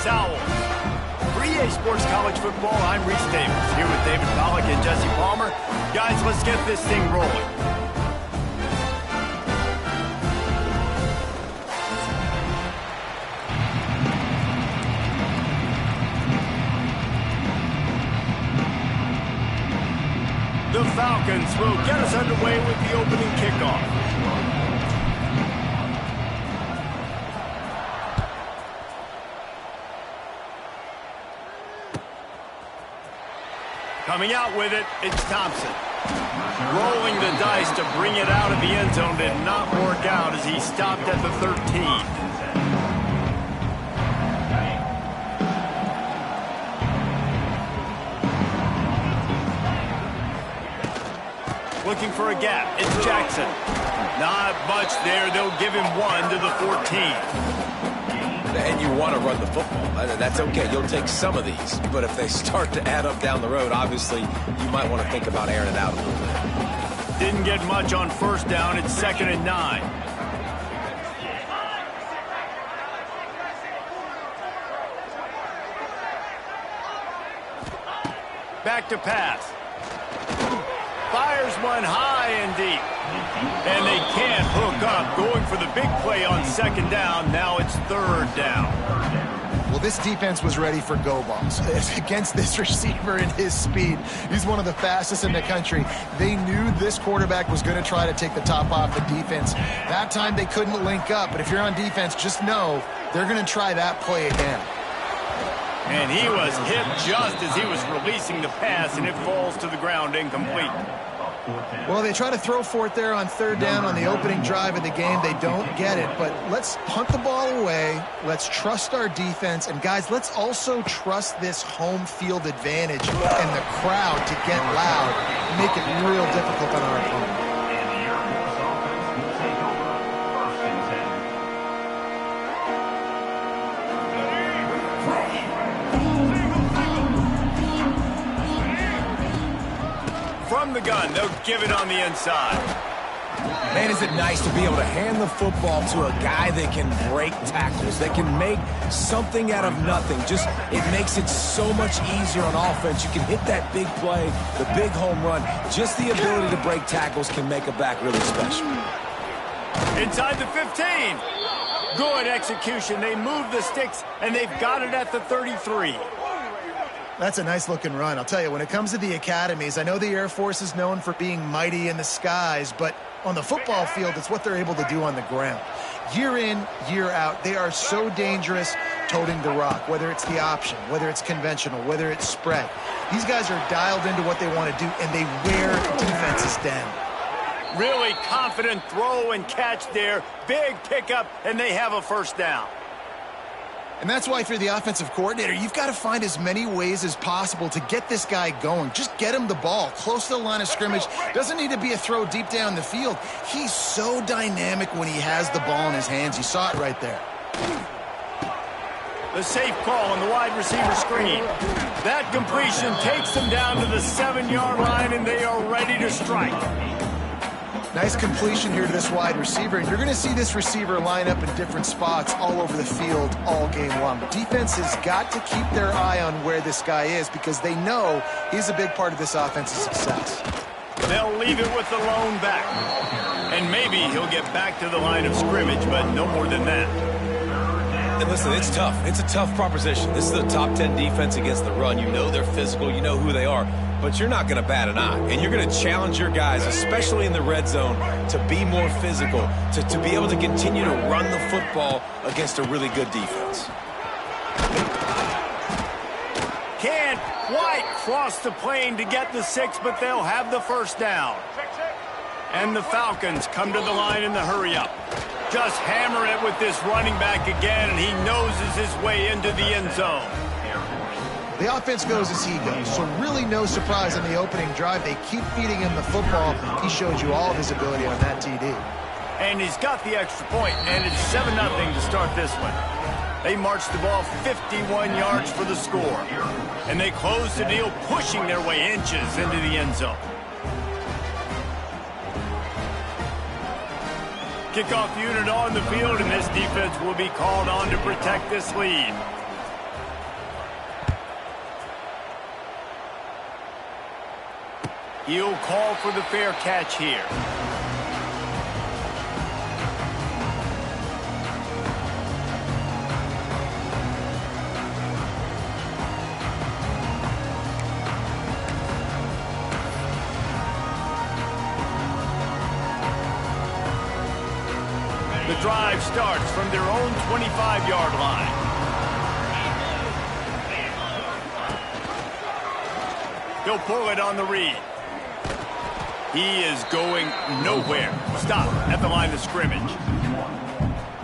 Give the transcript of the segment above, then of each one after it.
Dallas Owls. For EA Sports College Football, I'm Reese Davis, here with David Pollack and Jesse Palmer. Guys, let's get this thing rolling. The Falcons will get us underway with the opening kickoff. Coming out with it, it's Thompson. Rolling the dice to bring it out of the end zone did not work out as he stopped at the 13. Looking for a gap. It's Jackson. Not much there. They'll give him 1 to the 14. And you want to run the football. That's okay. You'll take some of these. But if they start to add up down the road, obviously, you might want to think about airing it out a little bit. Didn't get much on first down. It's 2nd and 9. Back to pass. Fires one high and deep. And they can't hook up. Going for the big play on 2nd down. Now it's 3rd down. Well, this defense was ready for go balls. Against this receiver and his speed, he's one of the fastest in the country. They knew this quarterback was going to try to take the top off the defense. That time they couldn't link up. But if you're on defense, just know they're going to try that play again. And he was hit just as he was releasing the pass, and it falls to the ground incomplete. Well, they try to throw for it there on 3rd down on the opening drive of the game. They don't get it, but let's punt the ball away. Let's trust our defense. And, guys, let's also trust this home field advantage and the crowd to get loud and make it real difficult on our opponent. From the gun, they'll give it on the inside. Man, is it nice to be able to hand the football to a guy that can break tackles, that can make something out of nothing. Just, it makes it so much easier on offense. You can hit that big play, the big home run. Just the ability to break tackles can make a back really special. Inside the 15. Good execution. They move the sticks, and they've got it at the 33. That's a nice-looking run. I'll tell you, when it comes to the academies, I know the Air Force is known for being mighty in the skies, but on the football field, it's what they're able to do on the ground. Year in, year out, they are so dangerous toting the rock, whether it's the option, whether it's conventional, whether it's spread. These guys are dialed into what they want to do, and they wear defenses down. Really confident throw and catch there. Big pickup, and they have a 1st down. And that's why if you're the offensive coordinator, you've got to find as many ways as possible to get this guy going. Just get him the ball close to the line of scrimmage. Doesn't need to be a throw deep down the field. He's so dynamic when he has the ball in his hands. You saw it right there. The safe call on the wide receiver screen. That completion takes them down to the 7-yard line, and they are ready to strike. Nice completion here to this wide receiver, and you're going to see this receiver line up in different spots all over the field all game long. Defense has got to keep their eye on where this guy is because they know he's a big part of this offense's success. They'll leave it with the lone back. And maybe he'll get back to the line of scrimmage, but no more than that. And listen, it's tough. It's a tough proposition. This is a top 10 defense against the run. You know they're physical. You know who they are. But you're not going to bat an eye. And you're going to challenge your guys, especially in the red zone, to be more physical, to be able to continue to run the football against a really good defense. Can't quite cross the plane to get the 6, but they'll have the 1st down. And the Falcons come to the line in the hurry-up. Just hammer it with this running back again, and he noses his way into the end zone. The offense goes as he goes, so really no surprise on the opening drive. They keep feeding him the football. He showed you all of his ability on that TD. And he's got the extra point, and it's 7-0 to start this one. They march the ball 51 yards for the score. And they close the deal, pushing their way inches into the end zone. Kickoff unit on the field, and this defense will be called on to protect this lead. He'll call for the fair catch here. The drive starts from their own 25-yard line. He'll pull it on the read. He is going nowhere. Stop at the line of scrimmage.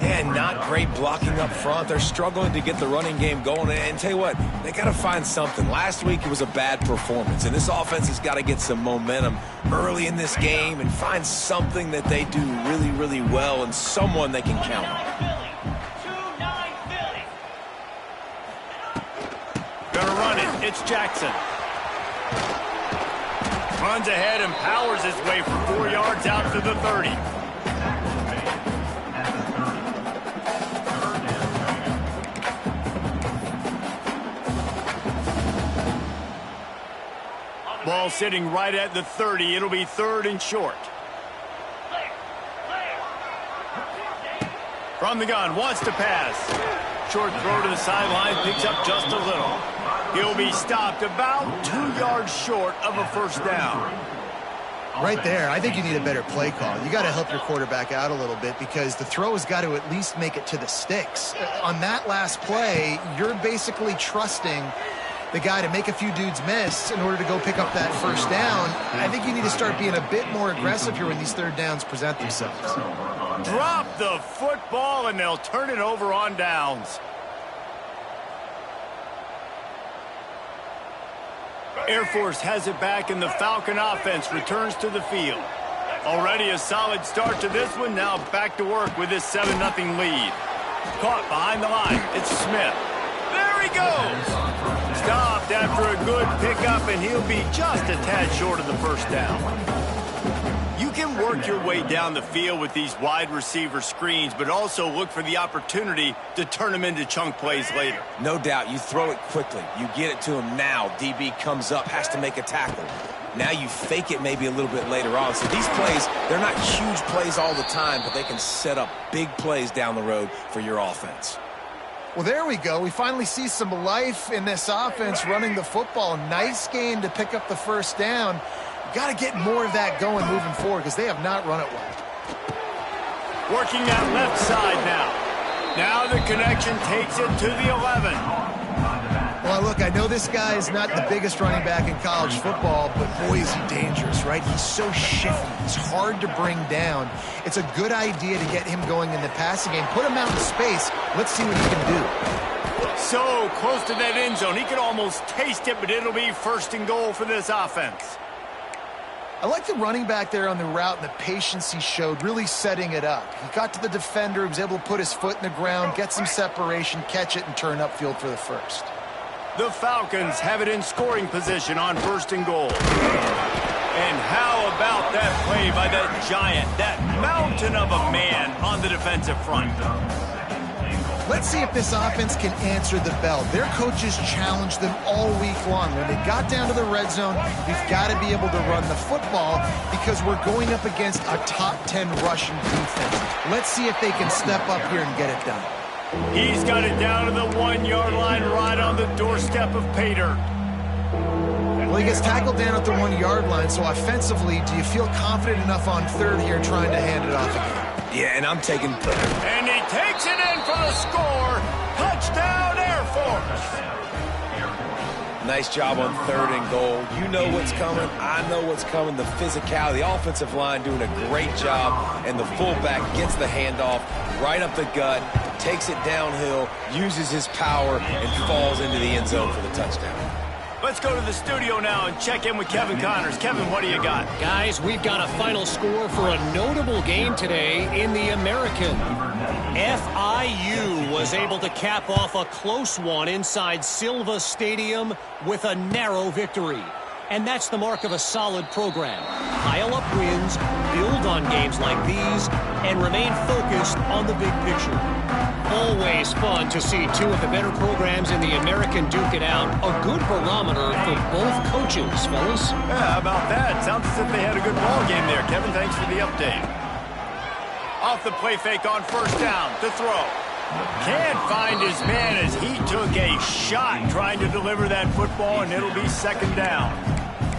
And not great blocking up front. They're struggling to get the running game going. And tell you what, they got to find something. Last week it was a bad performance, and this offense has got to get some momentum early in this game and find something that they do really, really well and someone they can count on. Gonna run it. It's Jackson. Runs ahead and powers his way for 4 yards out to the 30. Ball sitting right at the 30. It'll be 3rd and short. From the gun, wants to pass. Short throw to the sideline, picks up just a little. He'll be stopped about 2 yards short of a first down. Right there, I think you need a better play call. You got to help your quarterback out a little bit because the throw has got to at least make it to the sticks. On that last play, you're basically trusting the guy to make a few dudes miss in order to go pick up that first down. I think you need to start being a bit more aggressive here when these third downs present themselves. Drop the football, and they'll turn it over on downs. Air Force has it back, and the Falcon offense returns to the field. Already a solid start to this one. Now back to work with this 7-0 lead. Caught behind the line. It's Smith. There he goes. Stopped after a good pickup, and he'll be just a tad short of the first down. You can work your way down the field with these wide receiver screens, but also look for the opportunity to turn them into chunk plays later. No doubt, you throw it quickly. You get it to him now. DB comes up, has to make a tackle. Now you fake it maybe a little bit later on. So these plays, they're not huge plays all the time, but they can set up big plays down the road for your offense. Well, there we go. We finally see some life in this offense running the football. Nice game to pick up the first down. Got to get more of that going moving forward because they have not run it well. Working that left side now. Now the connection takes it to the 11. Well, look, I know this guy is not the biggest running back in college football, but boy, is he dangerous, right? He's so shifty. He's hard to bring down. It's a good idea to get him going in the passing game. Put him out in space. Let's see what he can do. So close to that end zone. He could almost taste it, but it'll be 1st and goal for this offense. I like the running back there on the route and the patience he showed, really setting it up. He got to the defender, he was able to put his foot in the ground, get some separation, catch it, and turn upfield for the first. The Falcons have it in scoring position on 1st and goal. And how about that play by that giant, that mountain of a man on the defensive front? Let's see if this offense can answer the bell. Their coaches challenged them all week long. When they got down to the red zone, we've got to be able to run the football because we're going up against a top 10 rushing defense. Let's see if they can step up here and get it done. He's got it down to the 1-yard line right on the doorstep of Pater. Well, he gets tackled down at the 1-yard line, so offensively, do you feel confident enough on 3rd here trying to hand it off again? Yeah, and I'm taking... And he takes it in for the score. Touchdown, Air Force. Nice job on 3rd and goal. You know what's coming. I know what's coming. The physicality, the offensive line doing a great job, and the fullback gets the handoff right up the gut, takes it downhill, uses his power, and falls into the end zone for the touchdown. Let's go to the studio now and check in with Kevin Connors. Kevin, what do you got? Guys, we've got a final score for a notable game today in the American. FIU was able to cap off a close one inside Silva Stadium with a narrow victory. And that's the mark of a solid program. Pile up wins, build on games like these, and remain focused on the big picture. Always fun to see two of the better programs in the American duke it out. A good barometer for both coaches, fellas. Yeah, how about that? Sounds as if they had a good ball game there. Kevin, thanks for the update. Off the play fake on first down to throw. Can't find his man as he took a shot trying to deliver that football, and it'll be second down.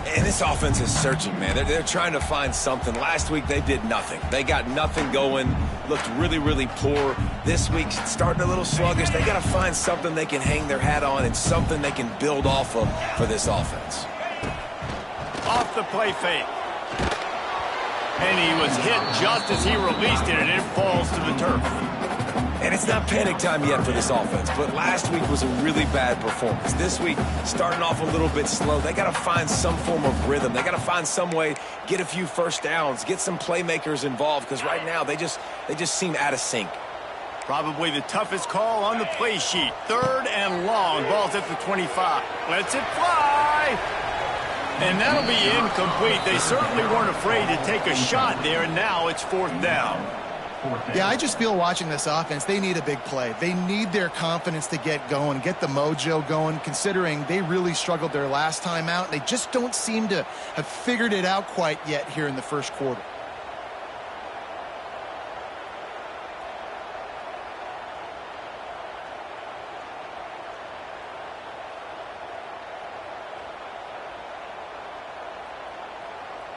And this offense is searching, man. They're trying to find something. Last week, they did nothing. They got nothing going, looked really, really poor. This week, starting a little sluggish. They got to find something they can hang their hat on and something they can build off of for this offense. Off the play fake. And he was hit just as he released it, and it falls to the turf. And it's not panic time yet for this offense, but last week was a really bad performance. This week, starting off a little bit slow. They got to find some form of rhythm. They got to find some way, get a few first downs, get some playmakers involved, because right now they just seem out of sync. Probably the toughest call on the play sheet. Third and long. Ball's at the 25. Lets it fly. And that'll be incomplete. They certainly weren't afraid to take a shot there, and now it's fourth down. Yeah, I just feel watching this offense, they need a big play. They need their confidence to get going, get the mojo going, considering they really struggled their last time out. They just don't seem to have figured it out quite yet here in the first quarter.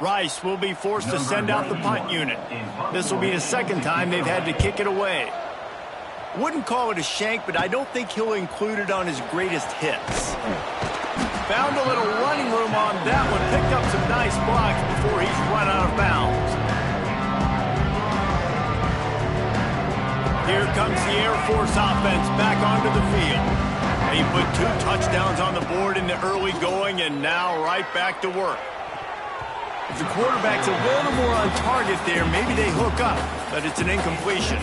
Rice will be forced to send out the punt unit. This will be the second time they've had to kick it away. Wouldn't call it a shank, but I don't think he'll include it on his greatest hits. Found a little running room on that one. Picked up some nice blocks before he's run out of bounds. Here comes the Air Force offense back onto the field. They put 2 touchdowns on the board in the early going, and now right back to work. If the quarterback's a little more on target there, maybe they hook up, but it's an incompletion.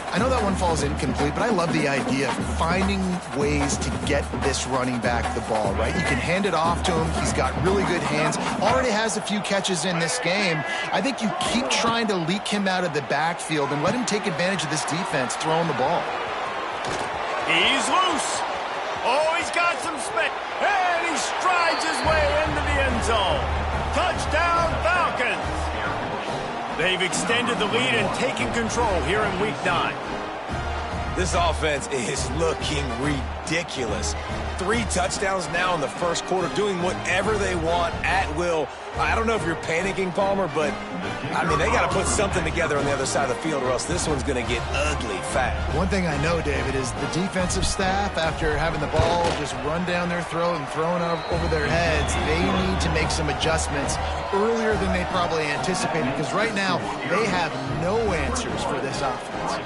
I know that one falls incomplete, but I love the idea of finding ways to get this running back the ball, right? You can hand it off to him. He's got really good hands. Already has a few catches in this game. I think you keep trying to leak him out of the backfield and let him take advantage of this defense throwing the ball. He's loose. Oh, he's got some spin. And he strides his way into the end zone. Touchdown, Falcons! They've extended the lead and taken control here in Week 9. This offense is looking ridiculous. 3 touchdowns now in the first quarter, doing whatever they want at will. I don't know if you're panicking, Palmer, but, I mean, they got to put something together on the other side of the field or else this one's going to get ugly fast. One thing I know, David, is the defensive staff, after having the ball just run down their throat and thrown over their heads, they need to make some adjustments earlier than they probably anticipated, because right now they have no answers for this offense.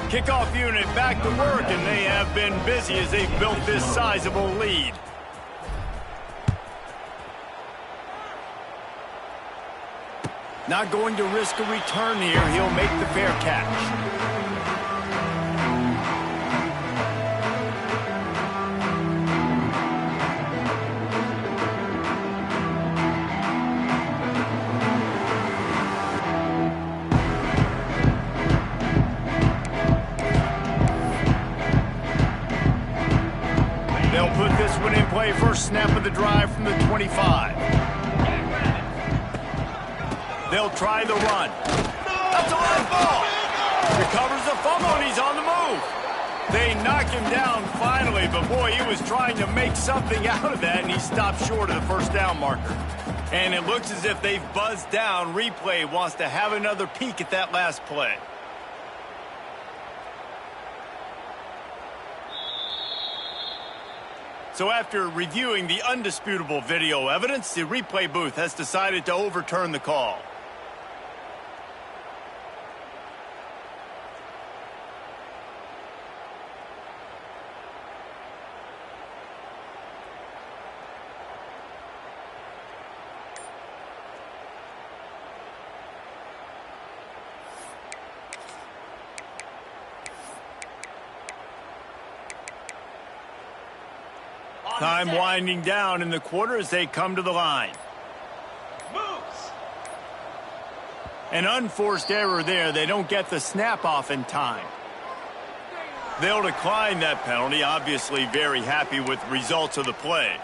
Kickoff unit back to work, and they have been busy as they've built this sizable lead. Not going to risk a return here. He'll make the fair catch. They'll put this one in play. First snap of the drive from the 25. They'll try the run. That's a live ball. Recovers the fumble, and he's on the move. They knock him down finally, but boy, he was trying to make something out of that, and he stopped short of the first down marker. And it looks as if they've buzzed down. Replay wants to have another peek at that last play. So after reviewing the undisputable video evidence, the replay booth has decided to overturn the call. Time winding down in the quarter as they come to the line. An unforced error there. They don't get the snap off in time. They'll decline that penalty. Obviously very happy with results of the play.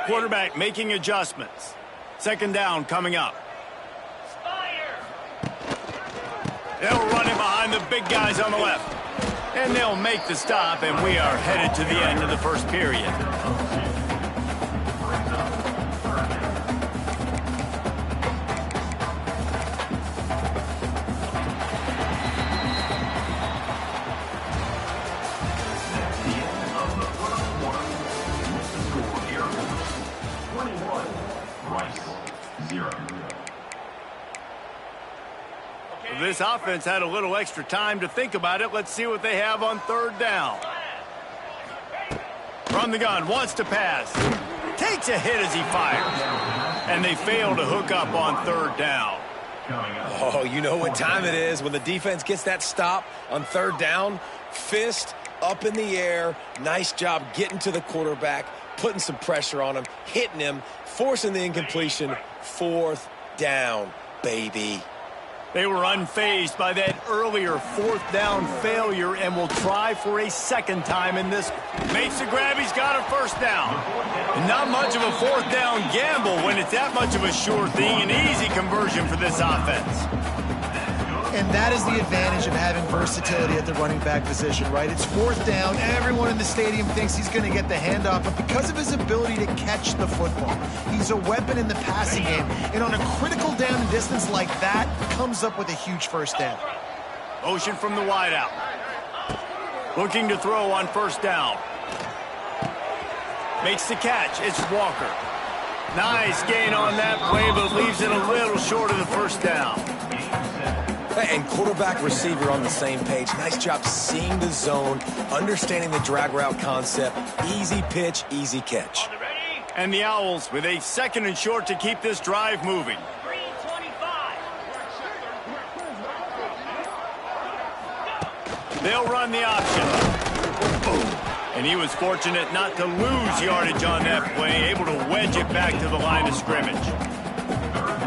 Quarterback making adjustments. Second down coming up. They'll run it behind the big guys on the left. And they'll make the stop, and we are headed to the end of the first period. This offense had a little extra time to think about it. Let's see what they have on third down. From the gun, wants to pass. Takes a hit as he fires. And they fail to hook up on third down. Oh, you know what time it is when the defense gets that stop on third down. Fist up in the air. Nice job getting to the quarterback, putting some pressure on him, hitting him, forcing the incompletion. Fourth down, baby. They were unfazed by that earlier fourth down failure and will try for a second time in this. Makes the grab. He's got a first down. Not much of a fourth down gamble when it's that much of a sure thing. An easy conversion for this offense. And that is the advantage of having versatility at the running back position, right? It's fourth down. Everyone in the stadium thinks he's going to get the handoff, but because of his ability to catch the football, he's a weapon in the passing game. And on a critical down and distance like that, comes up with a huge first down. Motion from the wideout. Looking to throw on first down. Makes the catch. It's Walker. Nice gain on that play, but leaves it a little short of the first down. And quarterback receiver on the same page. Nice job seeing the zone, understanding the drag route concept. Easy pitch, easy catch. And the Owls with a second and short to keep this drive moving. 3:25. They'll run the option. And he was fortunate not to lose yardage on that play, able to wedge it back to the line of scrimmage.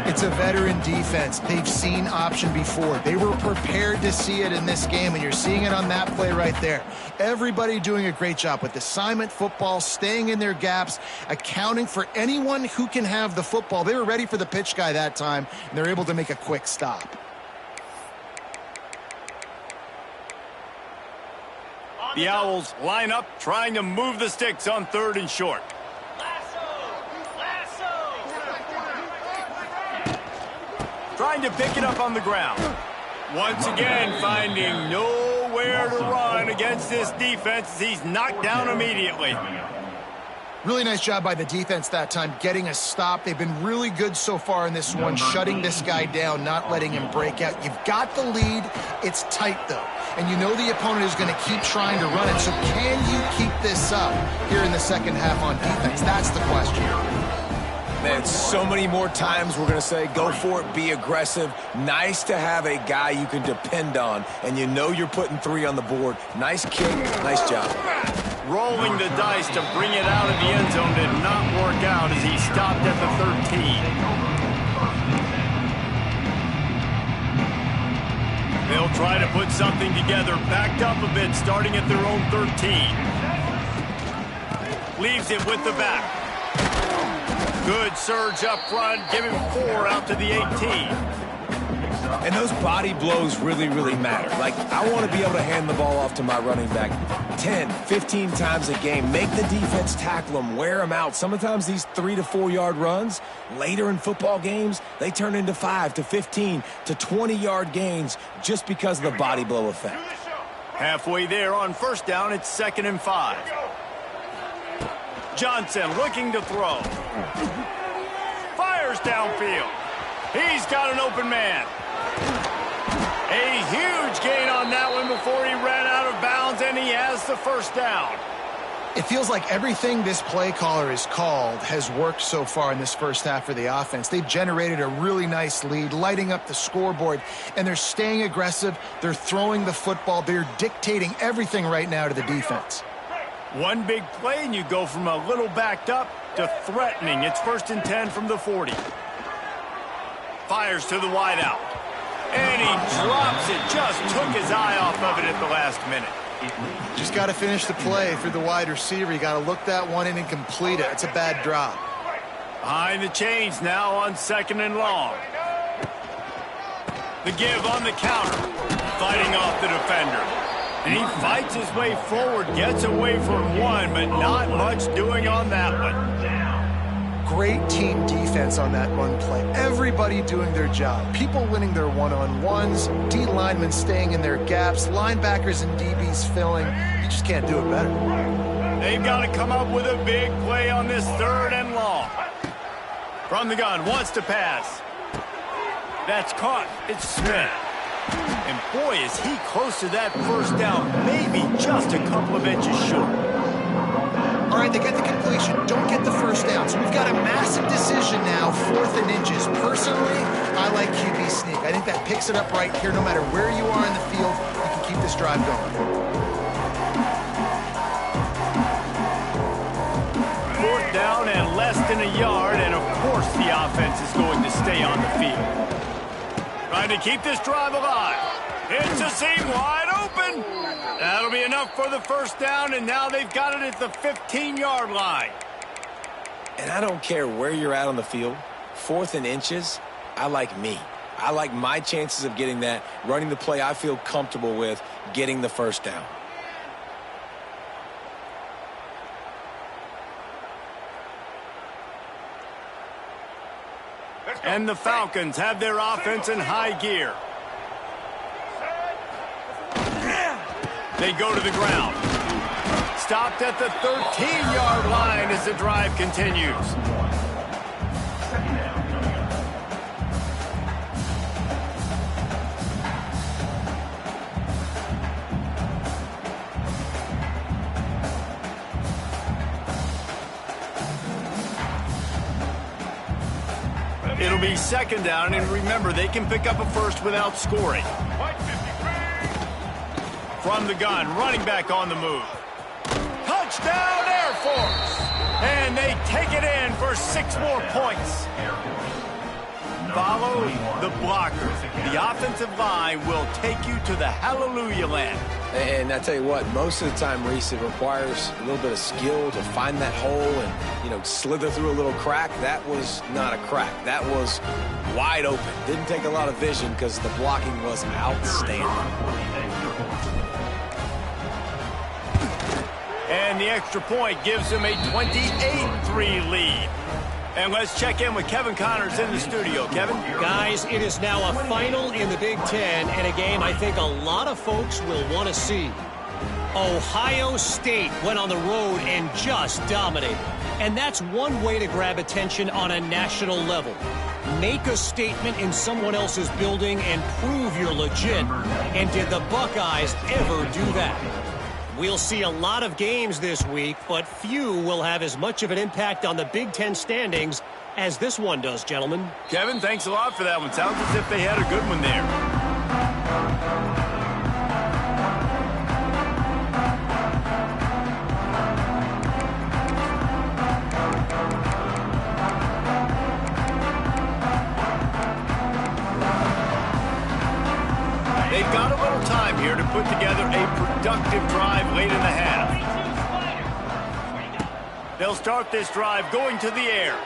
It's a veteran defense. They've seen option before. They were prepared to see it in this game, and you're seeing it on that play right there. Everybody doing a great job with assignment football, staying in their gaps, accounting for anyone who can have the football. They were ready for the pitch guy that time, and they're able to make a quick stop. The Owls line up, trying to move the sticks on third and short. Trying to pick it up on the ground. Once again, finding nowhere to run against this defense as he's knocked down immediately. Really nice job by the defense that time, getting a stop. They've been really good so far in this one, shutting this guy down, not letting him break out. You've got the lead. It's tight, though. And you know the opponent is going to keep trying to run it. So can you keep this up here in the second half on defense? That's the question. Man, so many more times we're going to say, go for it, be aggressive. Nice to have a guy you can depend on, and you know you're putting three on the board. Nice kick, nice job. Rolling the dice to bring it out of the end zone did not work out as he stopped at the 13. They'll try to put something together, backed up a bit, starting at their own 13. Leaves it with the back. Good surge up front, give him 4 out to the 18. And those body blows really, really matter. Like, I want to be able to hand the ball off to my running back 10, 15 times a game. Make the defense tackle them, wear them out. Sometimes these 3 to 4 yard runs, later in football games, they turn into 5 to 15 to 20 yard gains just because of the body blow effect. Halfway there on first down, it's 2nd and 5. Johnson looking to throw. Fires downfield. He's got an open man. A huge gain on that one before he ran out of bounds, and he has the first down. It feels like everything this play caller has called has worked so far in this first half for the offense. They've generated a really nice lead, lighting up the scoreboard, and they're staying aggressive. They're throwing the football. They're dictating everything right now to the defense. One big play, and you go from a little backed up to threatening. It's 1st and 10 from the 40. Fires to the wideout. And he drops it. Just took his eye off of it at the last minute. Just got to finish the play for the wide receiver. You got to look that one in and complete it. It's a bad drop. Behind the chains now on 2nd and long. The give on the counter. Fighting off the defender. And he fights his way forward, gets away from one, but not much doing on that one. Great team defense on that run play. Everybody doing their job. People winning their one-on-ones, D linemen staying in their gaps, linebackers and DBs filling. You just can't do it better. They've got to come up with a big play on this 3rd and long. From the gun, wants to pass. That's caught. It's Smith. And boy, is he close to that 1st down, maybe just a couple of inches short. All right, they get the completion, don't get the 1st down. So we've got a massive decision now, 4th and inches. Personally, I like QB sneak. I think that picks it up right here. No matter where you are in the field, you can keep this drive going. 4th down and less than a yard, and of course the offense is going to stay on the field. Trying to keep this drive alive. It's a seam wide open. That'll be enough for the 1st down, and now they've got it at the 15-yard line. And I don't care where you're at on the field. 4th and inches, I like me. I like my chances of getting that, running the play I feel comfortable with, getting the 1st down. And the Falcons have their offense in high gear. They go to the ground. Stopped at the 13-yard line as the drive continues. It'll be 2nd down, and remember, they can pick up a 1st without scoring. From the gun, running back on the move. Touchdown, Air Force! And they take it in for 6 more points. Follow the blockers. The offensive line will take you to the hallelujah land. And I tell you what, most of the time, Reese, it requires a little bit of skill to find that hole and, slither through a little crack. That was not a crack. That was wide open. Didn't take a lot of vision because the blocking was outstanding. And the extra point gives them a 28-3 lead. And let's check in with Kevin Connors in the studio. Kevin? Guys, it is now a final in the Big Ten and a game I think a lot of folks will want to see. Ohio State went on the road and just dominated. And that's one way to grab attention on a national level. Make a statement in someone else's building and prove you're legit. And did the Buckeyes ever do that? We'll see a lot of games this week, but few will have as much of an impact on the Big Ten standings as this one does, gentlemen. Kevin, thanks a lot for that one. Sounds as if they had a good one there. They've got a little time here to put together a productive drive late in the half. They'll start this drive going to the air.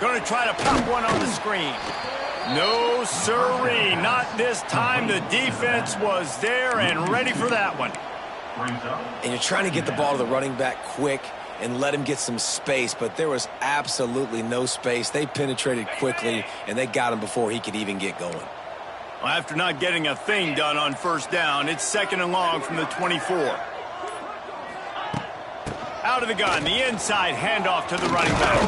Going to try to pop one on the screen. No, sirree, not this time. The defense was there and ready for that one. And you're trying to get the ball to the running back quick and let him get some space, but there was absolutely no space. They penetrated quickly, and they got him before he could even get going. Well, after not getting a thing done on 1st down, it's 2nd and long from the 24. Out of the gun, the inside handoff to the running back.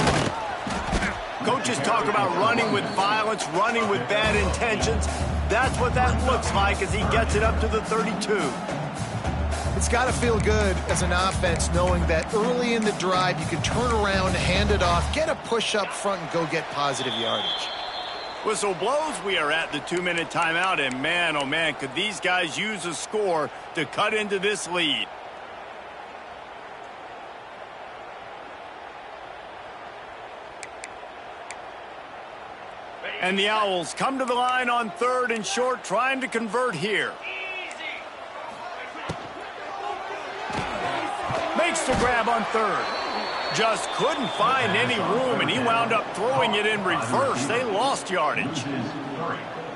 Coaches talk about running with violence, running with bad intentions. That's what that looks like as he gets it up to the 32. It's got to feel good as an offense knowing that early in the drive you can turn around, hand it off, get a push up front, and go get positive yardage. Whistle blows. We are at the 2-minute timeout, and man, oh man, could these guys use a score to cut into this lead. And the Owls come to the line on 3rd and short, trying to convert here. Makes the grab on 3rd. Just couldn't find any room, and he wound up throwing it in reverse. They lost yardage.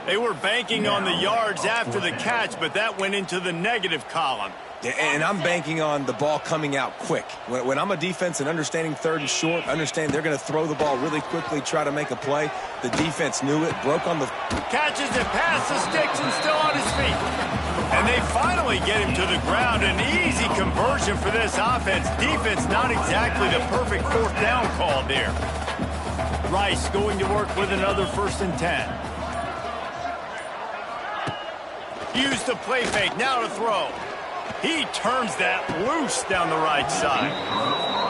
They were banking on the yards after the catch, but that went into the negative column. Yeah, and I'm banking on the ball coming out quick. When I'm a defense and understanding 3rd and short, understand they're going to throw the ball really quickly, try to make a play. The defense knew it, broke on the... Catches it past the sticks and still on his feet. And they finally get him to the ground. An easy conversion for this offense. Defense not exactly the perfect 4th down call there. Rice going to work with another 1st and 10. Use the play fake, now to throw. He turns that loose down the right side.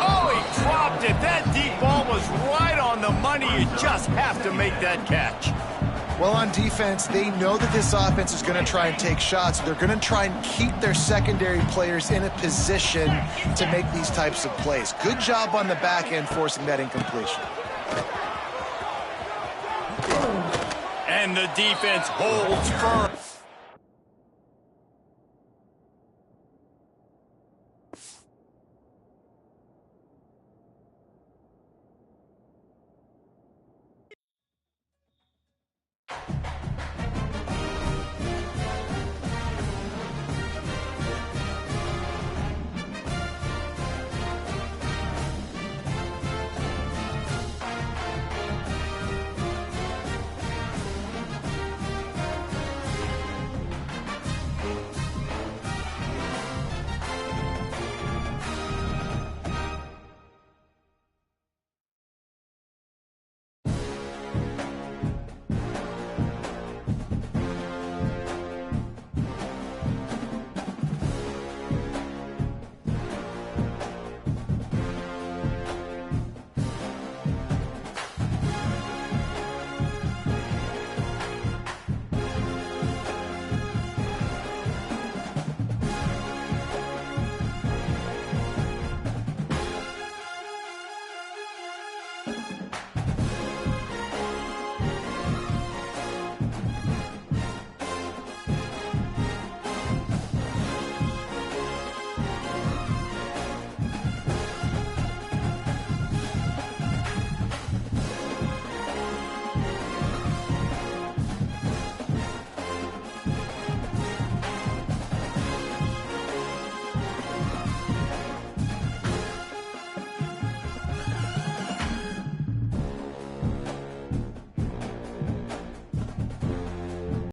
Oh, he dropped it. That deep ball was right on the money. You just have to make that catch. Well, on defense, they know that this offense is going to try and take shots. So they're going to try and keep their secondary players in a position to make these types of plays. Good job on the back end forcing that incompletion. And the defense holds firm.